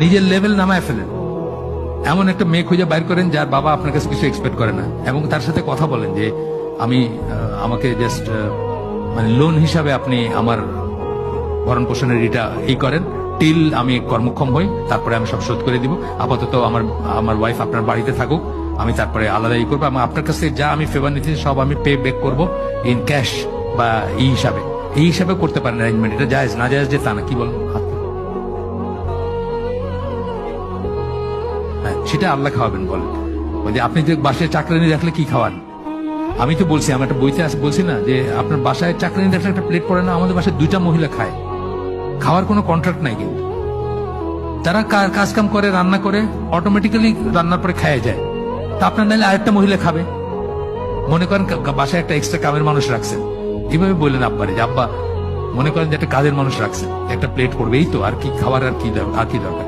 নিজের লেভেল নামায় ফেলেন। এমন একটা মেয়ে খুঁজে বাইর করেন যার বাবা আপনার কাছে কিছু এক্সপেক্ট করে না, এবং তার সাথে কথা বলেন যে আমাকে জাস্ট মানে লোন হিসাবে আপনি আমার ভরণ পোষণের এটা এই করেন টিল আমি কর্মক্ষম হই, তারপরে আমি সব শোধ করে দিব। আপাতত আমার ওয়াইফ আপনার বাড়িতে থাকুক, আমি তারপরে আলাদা ই করবো। আপনার কাছে যা আমি ফেভার নিচ্ছি সব আমি পে ব্যাক করবো ইন ক্যাশ বা এই হিসাবে করতে পারেন অ্যারেঞ্জমেন্ট। এটা জায়েজ না জায়েজ যে তা না, কি বলেন? হ্যাঁ, সেটা আল্লাহ খাওয়াবেন বলেন। ওই যে আপনি যে বাসায় চাকরানি রাখলে কি খাওয়ান? আমি তো বলছি, আমার একটা বইতে বলছি না যে আপনার বাসায় চাকরানি রাখলে একটা প্লেট পড়ে না, আমাদের বাসায় 2টা মহিলা খায়, খাওয়ার কোনো কন্ট্রাক্ট নাই, কিন্তু তারা কাজ কাম করে, রান্না করে, অটোমেটিক্যালি রান্নার পরে খায় যায়। তা আপনার নাইলে আরেকটা মহিলা খাবে। মনে করেন বাসায় একটা এক্সট্রা কামের মানুষ রাখছেন, এইভাবে বললেন আব্বারে যে আব্বা মনে করেন যে একটা কাজের মানুষ রাখছেন, একটা প্লেট পড়বে, এই তো, আর কি খাবার, আর কি দরকার।